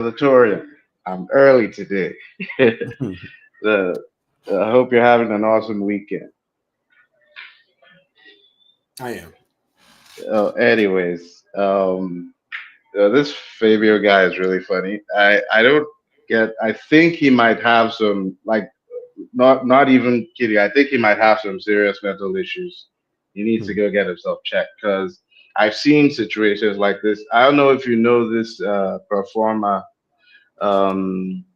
the Taurean. I'm early today. the, I hope you're having an awesome weekend. I am. Anyways, this Fabio guy is really funny. I don't get. I think he might have some like not even kidding. I think he might have some serious mental issues. He needs to Hmm. go get himself checked because I've seen situations like this. I don't know if you know this performer,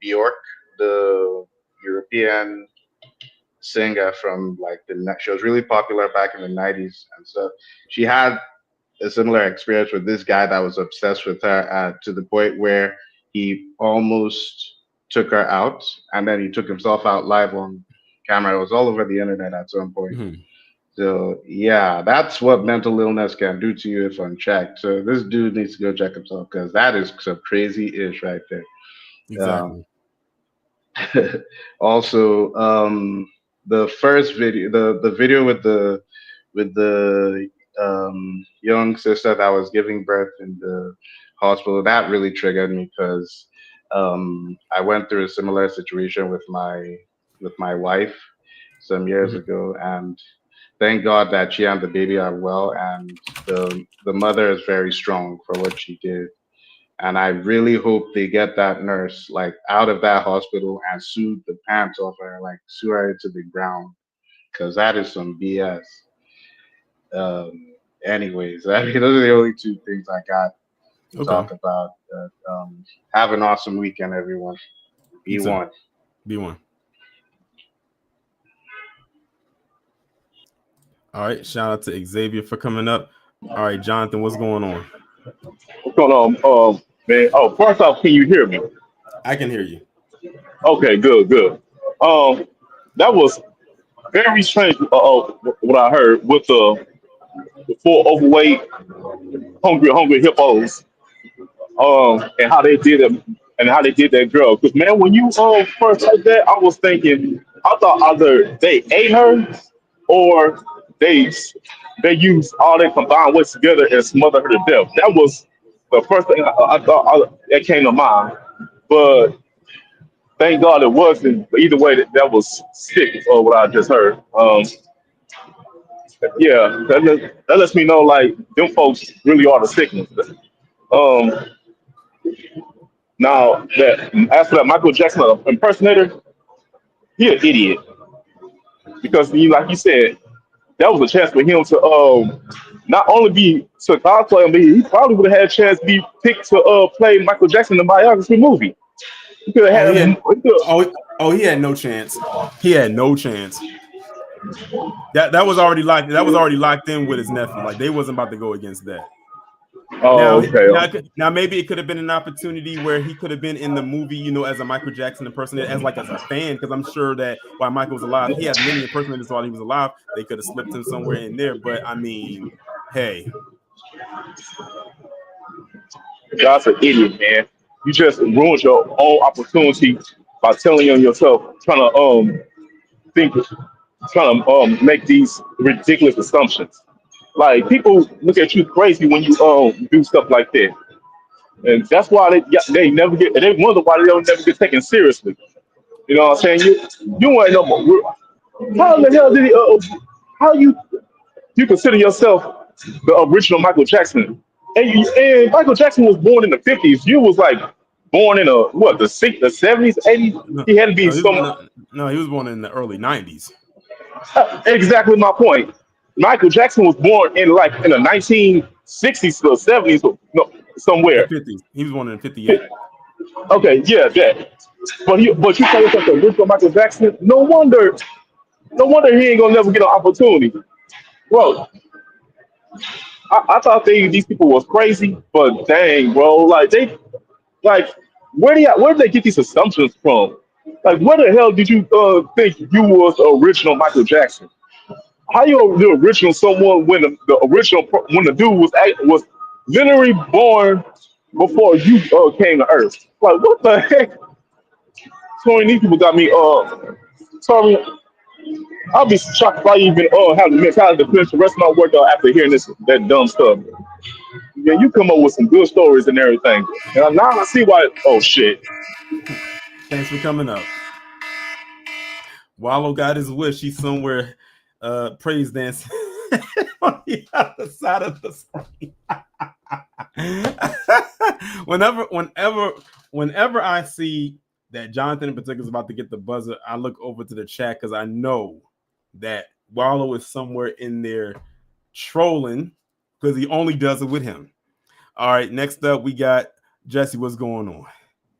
Bjork, the European singer from like she was really popular back in the 90s and stuff. She had a similar experience with this guy that was obsessed with her to the point where he almost took her out and then he took himself out live on camera. It was all over the internet at some point. Hmm. So yeah, that's what mental illness can do to you if unchecked. So this dude needs to go check himself because that is some crazy ish right there. Um, Exactly. also, the first video, the video with the young sister that was giving birth in the hospital, that really triggered me because I went through a similar situation with my wife some years Hmm. ago, and thank God that she and the baby are well, and the mother is very strong for what she did. And I really hope they get that nurse like out of that hospital and sue the pants off her, like sue her into the ground, because that is some BS. Anyways, I mean, those are the only two things I got to Okay. talk about. Have an awesome weekend, everyone. You Be too. one. Be one. All right. Shout out to Xavier for coming up. All right, Jonathan, what's going on? What's going on, man? Oh, first off, can you hear me? I can hear you. Okay, good, good. Um, that was very strange. What I heard with the four overweight, hungry hippos. And how they did it, and how they did that girl. Because man, when you first heard that, I was thinking, I thought either they ate her or they they used all their combined weights together and smothered her to death. That was the first thing I thought that came to mind. But thank God it wasn't. But either way, that was sick. What I just heard. Yeah, that lets me know like them folks really are the sickness. Um, Now that as for that Michael Jackson impersonator, he an idiot because like you said, that was a chance for him to not only be to cosplay, but he probably would have had a chance to be picked to play Michael Jackson in the biography movie. He could have Oh, had he him. had he had no chance. He had no chance. That was already locked in with his nephew. Like they wasn't about to go against that. Oh, okay. Now maybe it could have been an opportunity where he could have been in the movie, as a Michael Jackson impersonator, as a fan, because I'm sure that while Michael was alive, he had many impersonators while he was alive. They could have slipped him somewhere in there. But I mean, hey, God's an idiot, man. You just ruined your own opportunity by telling on yourself, trying to think, trying to make these ridiculous assumptions. Like people look at you crazy when you do stuff like that, and that's why they never get. They wonder why they don't never get taken seriously. You know what I'm saying? You ain't no more. How the hell did he? How you consider yourself the original Michael Jackson? And Michael Jackson was born in the '50s. You was like born in the '70s, '80s. no, He had to be no, he was some. born no, he was born in the early '90s, Exactly my point. Michael Jackson was born in the 1960s or '70s, no, the somewhere. '50s. He was born in '58. Okay, yeah, that. But you tell yourself the original Michael Jackson. No wonder he ain't gonna never get an opportunity, bro. I thought these people was crazy, but dang, bro, like where did they get these assumptions from? Like, where the hell did you think you was the original Michael Jackson? How you the original someone when when the dude was literally born before you came to Earth? Like, what the heck? Tony, these people got me. Sorry, I'll be shocked if I even have the mentality to finish the rest of my work after hearing that dumb stuff. Yeah, you come up with some good stories and everything. And now I see why. Oh shit. Thanks for coming up. Wallow got his wish. He's somewhere praise dancing on the other side of the screen. whenever I see that Jonathan in particular is about to get the buzzer, I look over to the chat because I know that Wallow is somewhere in there trolling because he only does it with him. All right, next up we got Jesse. What's going on?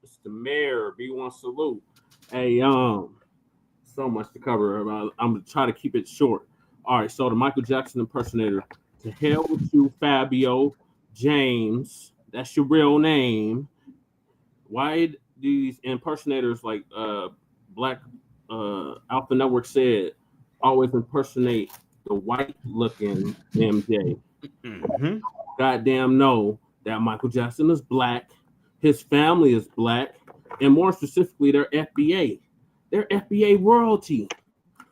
It's the mayor. B1 salute. Hey, so much to cover. I'm gonna try to keep it short. All right, so the Michael Jackson impersonator. To hell with you, Fabio James. That's your real name. Why these impersonators like Black Alpha Network said always impersonate the white looking MJ? Mm-hmm. Goddamn know that Michael Jackson is black, his family is black, and more specifically, they're FBA. They're FBA royalty.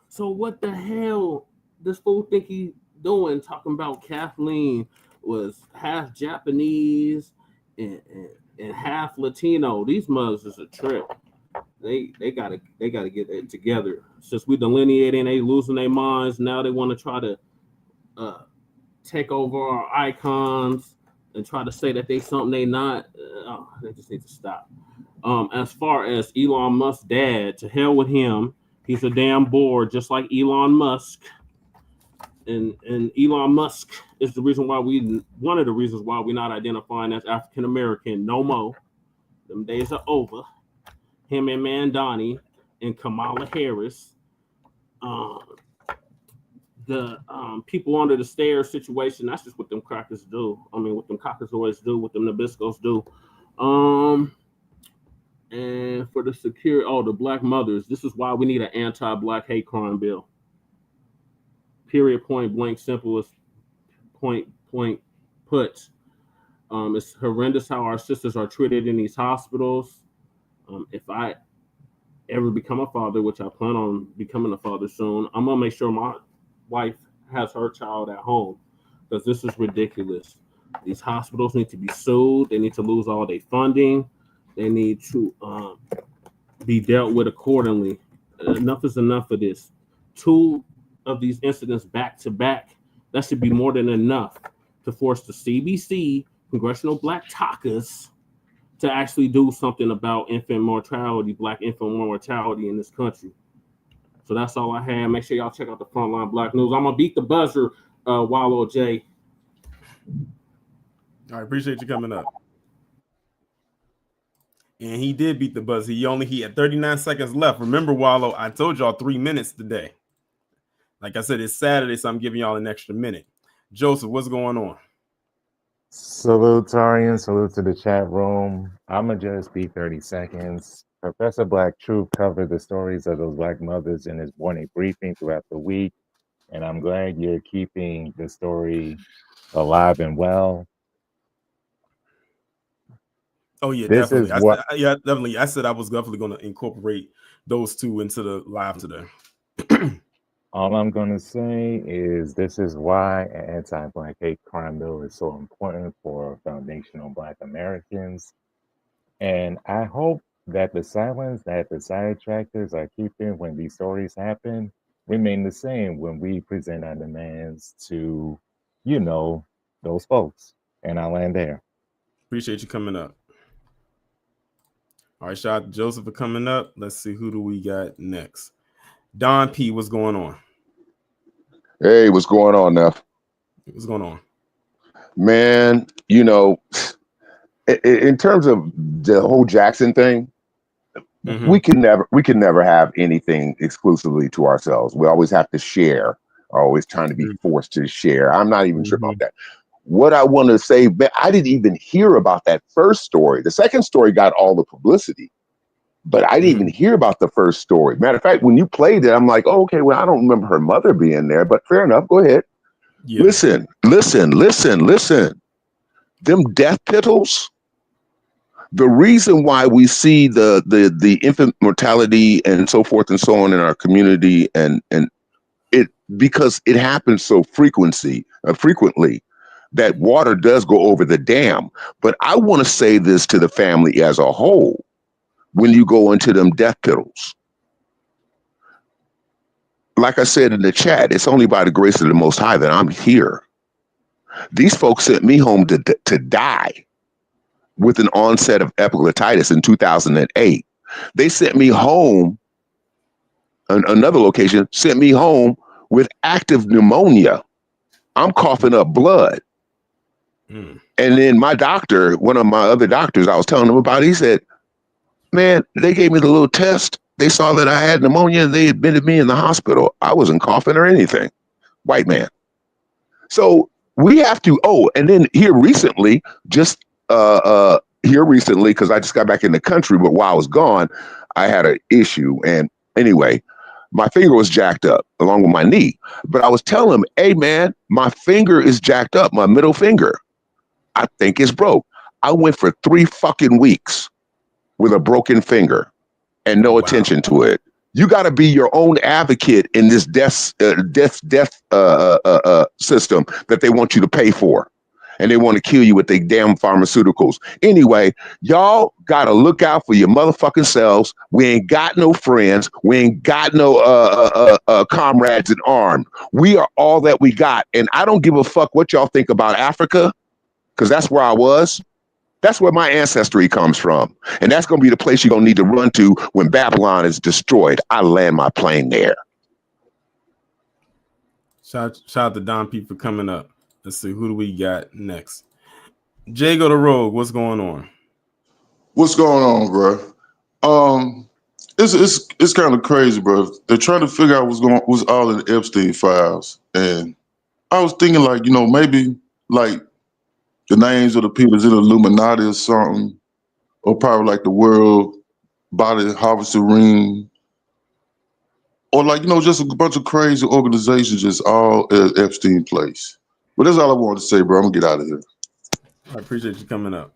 So what the hell this fool think he doing talking about Kathleen was half Japanese and half Latino? These mothers is a trip. They gotta get it together. Since we delineating, they losing their minds. Now they want to try to take over our icons and try to say that they something they not. They just need to stop. As far as Elon Musk's dad, to hell with him. He's a damn bore, just like Elon Musk. And Elon Musk is the reason why one of the reasons why we're not identifying as African American no more. Them days are over. Him and Mandani and Kamala Harris. The people under the stairs situation, that's just what them crackers do. I mean, what them caucasoids do, what them Nabiscos do. And for the the black mothers, this is why we need an anti-black hate crime bill. Period, point blank, simplest point put. It's horrendous how our sisters are treated in these hospitals. If I ever become a father, which I plan on becoming a father soon, I'm gonna make sure my wife has her child at home because this is ridiculous. These hospitals need to be sued. They need to lose all their funding. They need to be dealt with accordingly. Enough is enough of this. 2 of these incidents back to back, that should be more than enough to force the CBC, Congressional Black Caucus, to actually do something about infant mortality, black infant mortality in this country. So that's all I had. Make sure y'all check out the Frontline Black News. I'm gonna beat the buzzer, Wallow J. I appreciate you coming up. And he did beat the buzzer. He had 39 seconds left. Remember, Wallow, I told y'all 3 minutes today. Like I said, it's Saturday, so I'm giving y'all an extra minute. Joseph, what's going on? Salute, Taurean. Salute to the chat room. I'm going to just be 30 seconds. Professor Black Truth covered the stories of those black mothers in his morning briefing throughout the week. And I'm glad you're keeping the story alive and well. Oh, yeah, This definitely. is what, definitely. I said I was definitely going to incorporate those 2 into the live today. all I'm going to say is this is why an anti-black hate crime bill is so important for foundational black Americans. And I hope that the silence that the sidetrackers are keeping when these stories happen remain the same when we present our demands to, those folks. And I'll land there. Appreciate you coming up. All right, shout out to Joseph for coming up. Let's see, who do we got next? Don P, what's going on? Hey, what's going on, Neff? What's going on? Man, in terms of the whole Jackson thing, we can never have anything exclusively to ourselves. We always have to share, always trying to be forced to share. I'm not even sure about that. What I want to say, I didn't even hear about that first story. The second story got all the publicity, but I didn't even hear about the first story. Matter of fact, when you played it, I'm like, oh, okay, well, I don't remember her mother being there, but fair enough. Go ahead. Yeah. Listen. Them death pittles. The reason why we see the infant mortality and so forth and so on in our community and it because it happens so frequently. that water does go over the dam. But I want to say this to the family as a whole. When you go into them death piddles, like I said in the chat, it's only by the grace of the Most High that I'm here. These folks sent me home to die with an onset of epiglottitis in 2008. They sent me home, another location, sent me home with active pneumonia. I'm coughing up blood. And then my doctor, one of my other doctors I was telling him about, he said, man, they gave me the little test. They saw that I had pneumonia and they admitted me in the hospital. I wasn't coughing or anything. White man. So we have to, and then here recently, because I just got back in the country, but while I was gone, I had an issue. And anyway, my finger was jacked up along with my knee. But I was telling him, hey man, my finger is jacked up, my middle finger. I think it's broke. I went for 3 fucking weeks with a broken finger and no attention to it. You got to be your own advocate in this death system that they want you to pay for. And they want to kill you with their damn pharmaceuticals. Anyway, y'all got to look out for your motherfucking selves. We ain't got no friends. We ain't got no comrades in arms. We are all that we got. And I don't give a fuck what y'all think about Africa, because that's where I was. That's where my ancestry comes from. And that's going to be the place you're going to need to run to when Babylon is destroyed. I land my plane there. Shout out to Don P for coming up. Let's see, who do we got next? Jago the Rogue, what's going on? What's going on, bro? It's kind of crazy, bro. They're trying to figure out what's all in the Epstein files. And I was thinking, like, maybe like the names of the people is in Illuminati or something, or probably like the World Body Harvester Ring, or like, just a bunch of crazy organizations just all at Epstein place. But that's all I wanted to say, bro. I'm gonna get out of here. I appreciate you coming up.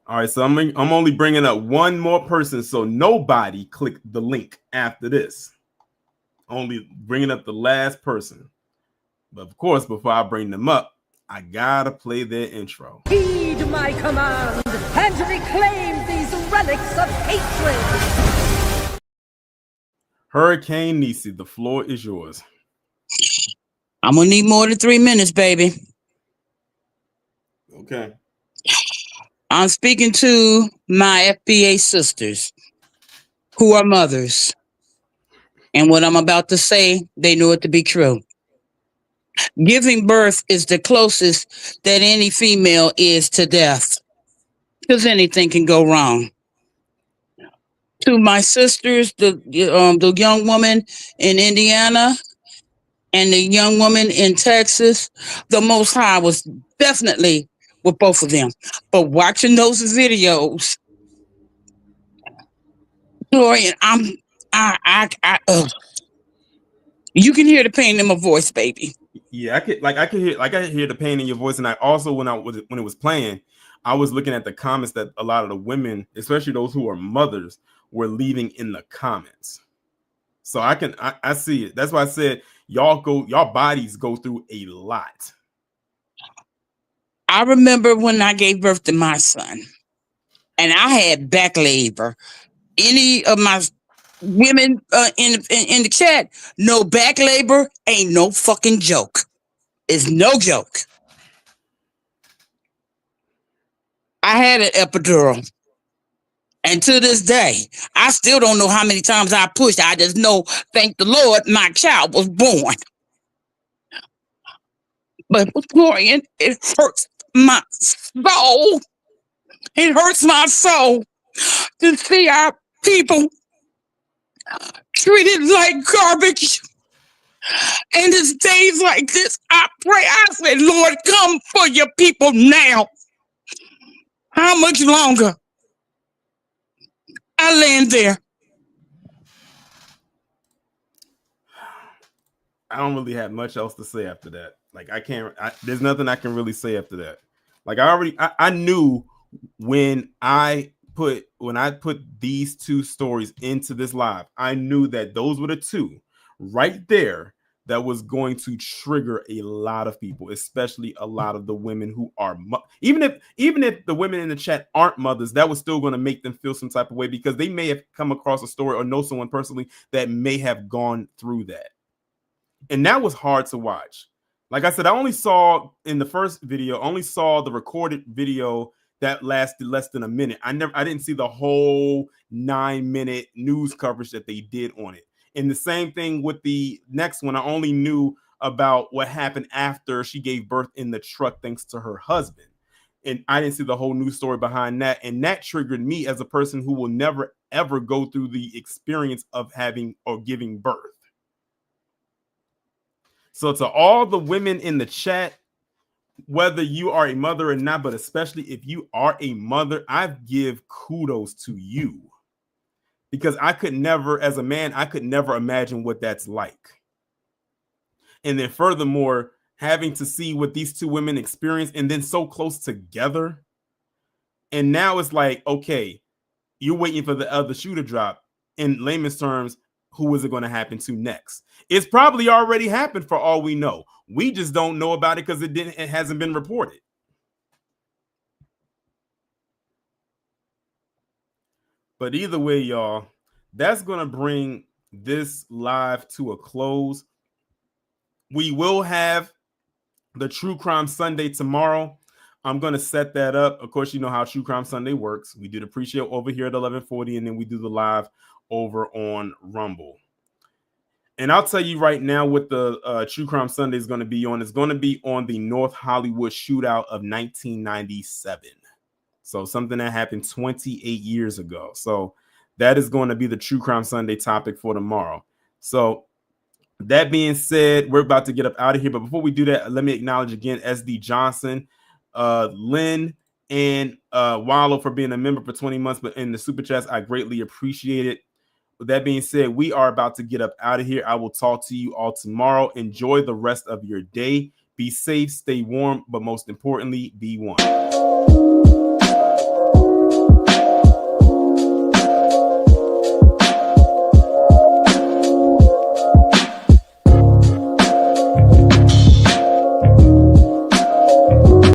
All right, so I'm only bringing up one more person, so nobody click the link after this. Only bringing up the last person. But of course, before I bring them up, I gotta play their intro. Heed my command and reclaim these relics of hatred. Hurricane Nisi, the floor is yours. I'm gonna need more than 3 minutes, baby. Okay. I'm speaking to my FBA sisters who are mothers. And what I'm about to say, they know it to be true. Giving birth is the closest that any female is to death, because anything can go wrong. To my sisters, the young woman in Indiana and the young woman in Texas, the Most High was definitely with both of them. But watching those videos, Taurean, you can hear the pain in my voice, baby. Yeah, I could hear the pain in your voice, and I also when it was playing, I was looking at the comments that a lot of the women, especially those who are mothers, were leaving in the comments. So I see it. That's why I said y'all bodies go through a lot. I remember when I gave birth to my son, and I had back labor. Any of my women in the chat, no, back labor ain't no fucking joke. It's no joke. I had an epidural. And to this day, I still don't know how many times I pushed. I just know, thank the Lord, my child was born. But Taurean, it hurts my soul. It hurts my soul to see our people treated like garbage. And it's days like this, I pray, I say, Lord, come for your people now. How much longer? I land there. I don't really have much else to say after that. Like there's nothing I can really say after that. Like I knew when I put these two stories into this live, I knew that those were the two right there that was going to trigger a lot of people, especially a lot of the women who are even if the women in the chat aren't mothers, that was still going to make them feel some type of way because they may have come across a story or know someone personally that may have gone through that. And that was hard to watch. Like I said, I only saw in the first video, only saw the recorded video that lasted less than a minute. I didn't see the whole 9-minute news coverage that they did on it. And the same thing with the next one. I only knew about what happened after she gave birth in the truck thanks to her husband. And I didn't see the whole news story behind that. And that triggered me as a person who will never, ever go through the experience of having or giving birth. So to all the women in the chat, whether you are a mother or not, but especially if you are a mother, I give kudos to you. Because I could never, as a man, I could never imagine what that's like. And then furthermore, having to see what these two women experience and then so close together. And now it's like, okay, you're waiting for the other shoe to drop. In layman's terms, who is it going to happen to next? It's probably already happened for all we know. We just don't know about it because it hasn't been reported. But either way, y'all, that's going to bring this live to a close. We will have the True Crime Sunday tomorrow. I'm going to set that up. Of course, you know how True Crime Sunday works. We do the pre-show over here at 11:40, and then we do the live over on Rumble. And I'll tell you right now what the True Crime Sunday is going to be on. It's going to be on the North Hollywood shootout of 1997. So something that happened 28 years ago. So that is going to be the True Crime Sunday topic for tomorrow. So that being said, we're about to get up out of here. But before we do that, let me acknowledge again SD Johnson, Lynn, and Wallow for being a member for 20 months. But in the super chats, I greatly appreciate it. With that being said, we are about to get up out of here. I will talk to you all tomorrow. Enjoy the rest of your day. Be safe, stay warm, but most importantly, be one.